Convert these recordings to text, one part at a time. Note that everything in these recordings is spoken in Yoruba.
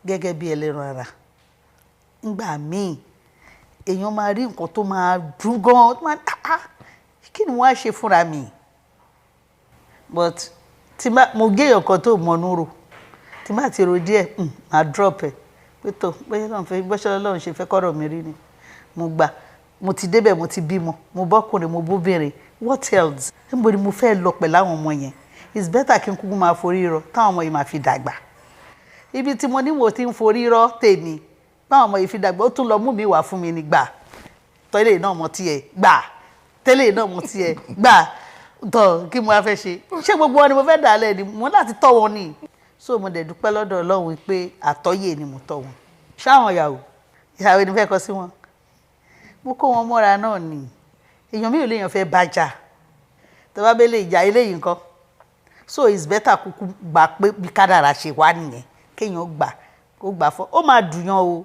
gẹ́gẹ́ bí ẹlẹ́ran ara ńgbà míì èèyàn máa rí nǹkan tó máa dùn gan tó máa kí ni wọ́n á ṣe fúnra mi but mo gé èèyàn kan tó mọnú rò tí má ti ro díẹ̀ máa drop ẹ̀ pé tó bóyá náà fẹ́ gbọ́sọ́ Ọlọ́run ṣe fẹ́ kọ́rọ̀ mi rí ni mo gbà mo ti débẹ̀ mo ti bímọ mo bọ́kùnrin mo bóbìnrin what else níbo ni mo fẹ́ lọ pẹ̀lú àwọn ọmọ yẹn it's better kí n kúkú máa forí rọ táwọn ọmọ yìí máa fi dàgbà ibi tí mo ní mo ti ń forí rọ tèmi báwọn ọmọ yìí fi dàgbà ó tún lọ mú mi wá fún mi ní gbà tọ́lé náà mo tiẹ̀ gbà tẹ́lẹ̀ náà mo tiẹ̀ gbà tọ́ kí mo wá fẹ́ ṣe ṣé gbogbo wọn ni mo fẹ́ dà lẹ́ ni mo láti tọ́ wọn ni so mo dẹ̀ dúpẹ́ lọ́dọ̀ Ọlọ́run pé àtọ́yè ni mo tọ́ wọn ṣáwọn ìyàwó ni fẹ́ kọ sí wọn mo kó wọn mọ́ra náà ni èèyàn mi ò léèyàn fẹ́ bájà tó bá bẹ́lẹ̀ ìjà eléyìí nǹkan so it's better kúkú gbà pé bí kádàrá ṣe wá nìyẹn kéèyàn gbà kó gbà fọ́ ó máa dùnyàn o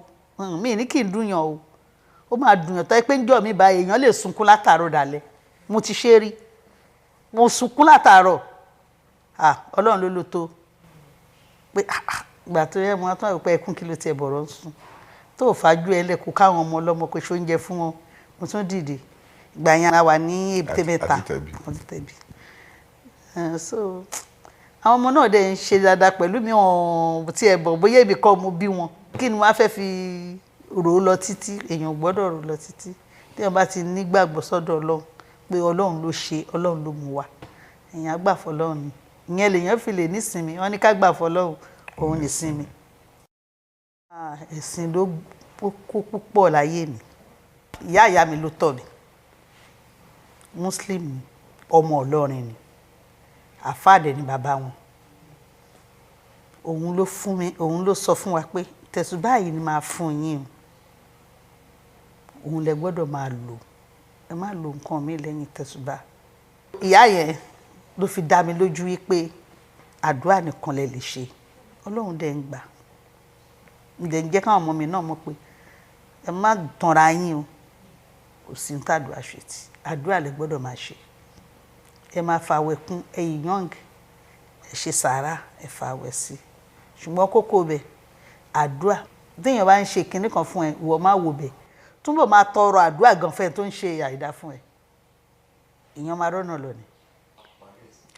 mi ní kí n dùnyàn o ó máa dùnyàn tó yẹ pé ń jọ mi báyìí èèyàn lè sunkún látàárọ̀ dalẹ́ mo ti ṣe rí mo sunkún látàárọ̀ Ọlọ́run ló ló tó pé ìgbà tó yẹ mo tán ìpẹ́ ẹkún kí ló tiẹ̀ bọ̀rọ̀ ń sùn tó fàájú ẹ lẹ́kọ̀ọ́ káwọn ọmọ ọlọ́mọ pé ṣóúnjẹ fún wọn mo tún dìde ìgbà yẹn a wà ní Èbúté Mẹ́ta ọdún tẹ̀bí so àwọn ọmọ náà dẹ̀ ń ṣe dáadáa pẹ̀lú mi wọn tí ẹ bọ̀ bóyá ibì kan mo bí wọn kí ni wọ́n á fẹ́ fi rò ó lọ títí èèyàn gbọ́dọ̀ rò lọ títí tí wọ́n bá ti nígbàgbọ́ sọ́dọ̀ Ọlọ́run pé Ọlọ́run ló ṣe Ọlọ́run ló mú wa èèyàn á gbà fọlọ́run ni ìyẹn lèèyàn fi lè nísinmi wọ́n ní ká gbà fọlọ́run òun nísinmi. Ẹ̀sìn ló kó púpọ̀ láyé mi ìyá mi ló tọ́ mi Muslim ọmọ Ọlọ́rin ni àfáàdẹ ni bàbá wọn òun ló fún mi òun ló sọ fún wa pé tẹ̀sùbá yìí ni máa fún yín òun lẹ gbọ́dọ̀ máa lò ẹ má lo nǹkan mi lẹ́yìn tẹ̀sùbá ìyá yẹn ló fi dá mi lójú wípé àdúrà nìkan lẹ lè ṣe Ọlọ́run dẹ̀ ń gbà ǹdẹ̀ ń jẹ́ káwọn ọmọ mi náà mọ̀ pé ẹ má tanra yín o kò sí ní tàdúrà ṣe tí àdúrà lẹ gbọ́dọ̀ máa ṣe ẹ máa fàwẹ̀ kún ẹ̀yin young ẹ ṣe sàárà ẹ fàwẹ̀ sí ṣùgbọ́n kókó bẹ̀ àdúrà téèyàn bá ń ṣe kinní kan fún ẹ ìwọ máa wò bẹ̀ túbọ̀ máa tọrọ àdúrà gan fẹ́ tó ń ṣe àìdá fún ẹ èèyàn máa rọ́nà lọ ni.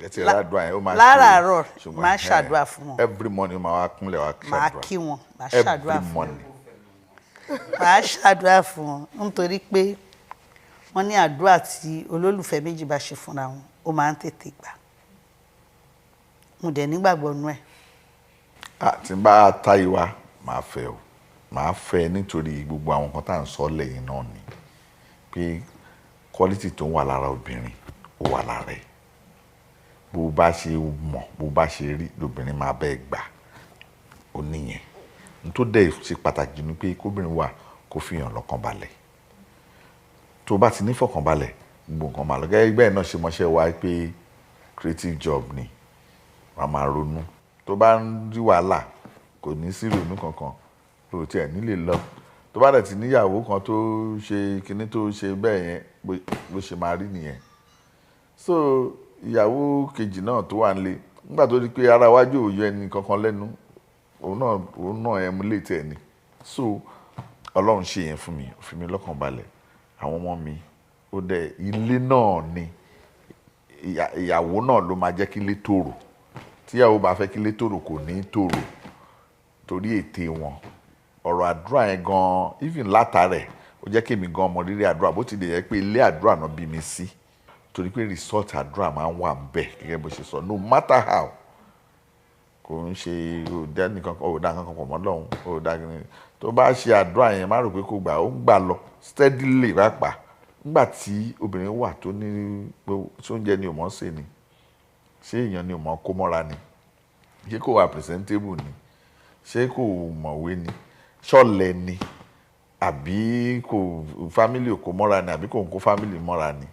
ẹ ti rà àdúrà yẹn ó máa ṣe láràárọ̀ máa ṣàdúrà fún wọn every morning máa wá kúnlẹ̀ wá ṣàdúrà máa kí wọn máa ṣàdúrà every fún wọn morning máa ṣàdúrà fún wọn nítorí pé wọ́n ní àdúrà tí olólùfẹ́ méjì bá ṣe fúnra wọn ó máa ń tètè gbà mo dẹ̀ nígbàgbọ́ nú ẹ̀. tí n bá ta ìwà máa fẹ́ o máa fẹ́ nítorí gbogbo àwọn kan tá à ń sọ lẹ́yìn náà ni pé quality tó ń wà lára obìnrin ó wà lára ẹ̀ bó bá ṣe mọ̀ bó bá ṣe rí lóbìnrin máa bẹ́ẹ̀ gbà ó níyẹn n tó dẹ̀ ṣe pàtàkì ni pé kóbìnrin wà kó fi hàn lọ́kàn balẹ̀ tó bá ti nífọ̀kànbalẹ̀ gbogbo nǹkan máa lọ gẹ́gẹ́ bẹ́ẹ̀ náà ṣe mọṣẹ́ wa pé creative job ni wàá máa ronú tó bá ń rí wàhálà kò ní sí ronú kankan tó tiẹ̀ nílé lọ tó bá dẹ̀ ti níyàwó kan tó ṣe kinní tó ṣe bẹ́ẹ̀ yẹn bó ṣe máa rí nìyẹn so ìyàwó kejì náà tó wà nílé nígbà tó di pé ara wájú ò yọ ẹni kankan lẹ́nu òun náà emulate ẹ̀ ni so Ọlọ́run ṣe yẹn fún mi ó fi mi lọ́kàn balẹ̀ àwọn ọmọ mi ó dẹ̀ ilé náà ni ìyàwó náà ló máa jẹ́ kí ilé tòrò tíyàwó bá fẹ́ kí ilé tòrò kò ní tòrò torí ète wọn ọ̀rọ̀ àdúrà yẹn gan even látàrẹ̀ ó jẹ́ kí èmi gan mọ rírì àdúrà bó ti lè yẹ pé ilé àdúrà náà bí mi sí torí pé result àdúrà máa ń wà ńbẹ̀ gẹ́gẹ́ bó ṣe sọ no matter how kò ń ṣe òdà nìkan òdà kankan pọ̀ mọ́ lọ́hùn òdà kìíní tó bá ṣe àdúrà yẹn má rò pé kò gbà ó ń gbà lọ steadily rápá nígbà tí obìnrin wà tó ní pé sóúnjẹ ni ò mọ̀ ṣe ni ṣé èèyàn ni ò mọ̀ kó mọ́ra ni ṣé kò wà presentable ni ṣé kò mọ̀wé ni ṣọ̀lẹ ni àbí kò family ò kó mọ́ra ni àbí kò ń kó family mọ́ra ni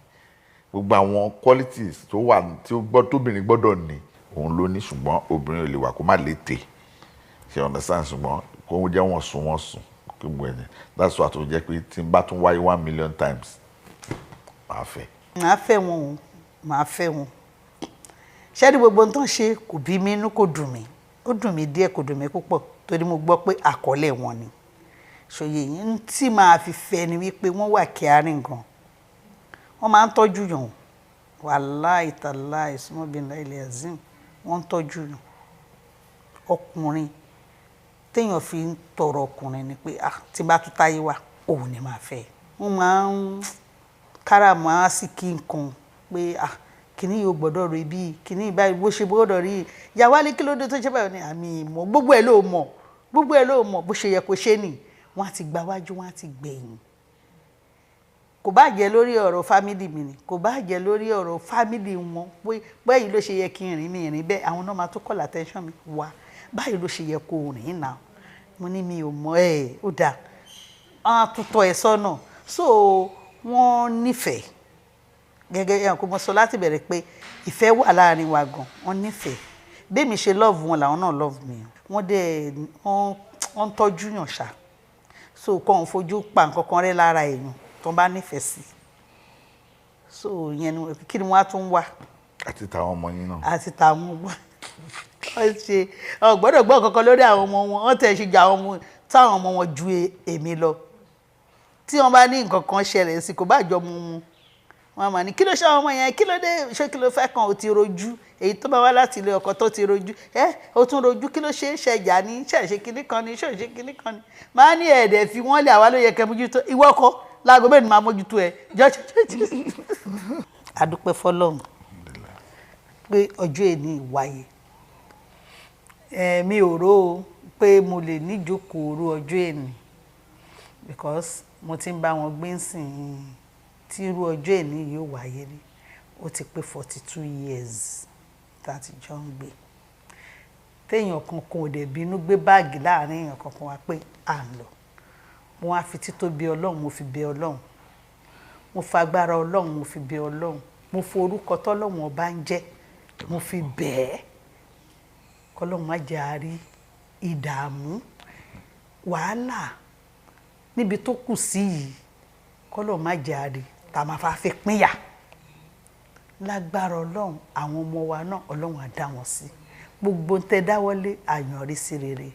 gbogbo àwọn qualities tó wà tóbìnrin gbọ́dọ̀ ní òun ló ní ṣùgbọ́n obìnrin ò lè wà kó má létè ṣe understand ṣùgbọ́n kó jẹ́ wọ́n sùn kí gbogbo ẹ̀yẹn that's why tó jẹ́ pé tí n bá tún wáyé 1 million times máa fẹ́. máa fẹ́ wọn o máa fẹ́ wọn ṣẹ́ni gbogbo ohun tó ń ṣe kò bí mi inú kò dùn mí ó dùn mí díẹ̀ kò dùn mí púpọ̀ torí mo gbọ́ pé àkọlé wọn ni ṣòye yìí tí máa fi fẹ́ ni wípé wọ́n wà caring gan wọ́n máa ń tọ́jú yàn wàláì tàláì sumobìnrin ilẹ̀ azim wọ́n ń tọ́jú yàn ọkùnrin téèyàn fi ń tọrọ ọkùnrin ni pé tí bá tún táyé wá òun ni máa fẹ́ wọ́n máa ń káràmọ́ sí kí nǹkan pé kìnní yóò gbọ́dọ̀ rí bí kìnní báyìí bó ṣe gbọ́dọ̀ rí ìyàwó alẹ́ kí ló dé tó ṣe báyìí ní àmì ìmọ̀ gbogbo ẹ̀ ló mọ̀ bó ṣe yẹ kó ṣe nì wọ́n á ti gba wájú wọ́n á ti gbẹ̀yìn kò bá jẹ́ lórí ọ̀rọ̀ fámìlì mi ni kò bá jẹ́ lórí ọ̀rọ̀ fámìlì wọn pé báyìí ló ṣe yẹ kí n rìn mi rìn bẹ́ẹ̀ àwọn náà máa tó call attention mi wá báyìí ló ṣe yẹ kó rìn náà mo ní mi ò mọ̀ ó dáa wọ́n á tún tọ́ ẹ sọ́nà so wọ́n nífẹ̀ẹ́ gẹ́gẹ́ yẹn kó mo sọ láti bẹ̀rẹ̀ pé ìfẹ́ wà láàrin wa gan wọ́n nífẹ̀ẹ́ bẹ́ẹ̀ mi ṣe love wọn làwọn náà love mi wọ́n dẹ̀ wọ́n tọ́jú yàn ṣá so kàn fojú pa nǹkan kan rẹ́ lára èèyàn tó bá nífẹ̀ẹ́ sí so yẹn ni kí ni wọ́n á tún wá. àti tàwọn ọmọ yín náà. àti tàwọn ọmọ wọ́n ṣe gbọ́dọ̀ gbọ́ kankan lórí àwọn ọmọ wọn wọ́n tẹ̀ ṣe jà àwọn ọmọ táwọn ọmọ wọn ju èmi lọ tí wọ́n bá ní nǹkan kan ṣẹlẹ̀ sí kò bá jọ ọmọ wọn wọ́n máa ní kí ló ṣe àwọn ọmọ yẹn kí ló dé ṣé kí ló fẹ́ kàn ó ti rojú èyí tó bá wá láti ilé ọkọ tó ti rojú ó tún rojú kí ló ṣe é ṣẹjà ní ṣẹ̀ṣẹ̀ kinní kan ní ṣẹ̀ṣẹ̀ kinní kan ní máa ní ẹ̀ẹ́dẹ̀ fi wọ́n lé àwa ló yẹ kẹ́ mójútó ìwọ kọ́ láago mẹ́rin máa mójútó ẹ jọ́jọ́jọ́. adúpẹ́ fọlọ́run pé ọjọ́ èní ìwáyé mi ò rò ó pé mo lè níjókòó orú ọjọ́ èní because mo ti ń bá wọn gbé sìn tí irú ọjọ́ èní yóò wáyé rí ó ti pé 42 years tá a ti jọ ń gbé téèyàn kankan ò dẹ̀ bínú gbé báàgì láàrin èèyàn kankan wá pé à ń lọ mo wá fi títóbi ọlọ́run mo fi bẹ ọlọ́run mo fagbára ọlọ́run mo fi bẹ ọlọ́run mo forúkọ tọ́lọ́run ọba ń jẹ́ mo fi bẹ́ẹ̀ kọ́lọ́run má jẹ́ àárí ìdààmú wàhálà níbi tó kù sí yìí kọ́lọ́run má jẹ́ àárí tá a máa fa fi pínyà lágbára ọlọ́run àwọn ọmọ wa náà ọlọ́run á dá wọn sí gbogbo tẹ dáwọ́lé àyànrí sí rere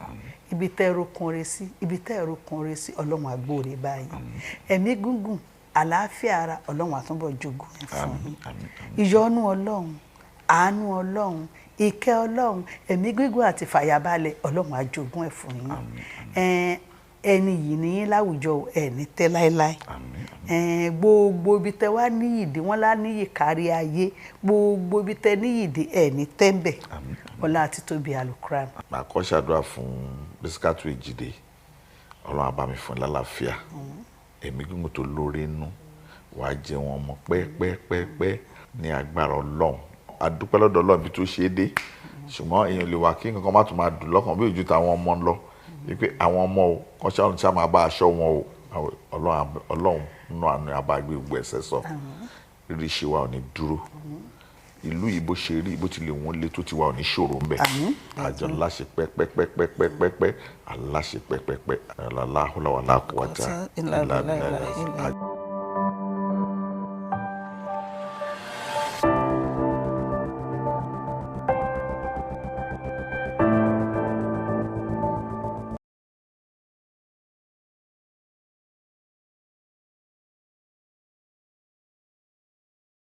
ibi tẹ ẹrọkùn rẹ sí ibi tẹ ẹrọkùn rẹ sí ọlọ́run àgbòrè báyìí ẹ̀mí gúngùn àlàáfíà ara ọlọ́run àtúbọ̀ jogún ẹ̀ fún yín ìyọ́nú ọlọ́run àánú ọlọ́run ìkẹ́ ọlọ́run ẹ̀mí gígùn àti fàyàbalẹ̀ ọlọ́run àjogún ẹ̀ fún yín ẹni yìí ní láwùjọ ẹni tẹ́ láéláé gbogbo ibi tẹ́ wá níyìdí wọ́n lá níyì kárí ayé gbogbo ibi tẹ́ níyìdí ẹni tẹ́ńbẹ̀ ọlá àti tóbi alukuran. màá kọ́ ṣàdúrà fún bisikatu Ejide ọlọ́run á bá mi fún lálàáfíà ẹ̀mí gígùn tó lórí inú wàá jẹ wọn mọ́ pẹ́pẹ́pẹ́pẹ́ ní agbára ọlọ́run adúpẹ́ lọ́dọ̀ ọlọ́run bí tó ṣe é dé ṣùgbọ́n èèyàn lè wà kí nǹkan kan má tún máa dùn lọ́kàn bí ojú táwọn ọmọ ń lọ wípé àwọn ọmọ o kọ́ṣẹ́ ọ̀run tí a máa bá aṣọ wọn o ọlọ́run nínú àánú abágbé gbogbo ẹ̀sẹ̀ sọ rírí ṣe wa ò ní dúró ìlú yìí bó ṣe rí bó ti lè wọ́n lé tó ti wà ò ní ṣòro ń bẹ̀ àjọ láṣẹ pẹ́pẹ́pẹ́pẹ́pẹ́ aláṣẹ pẹ́pẹ́pẹ́ aláhùlà wà láàkúwájà.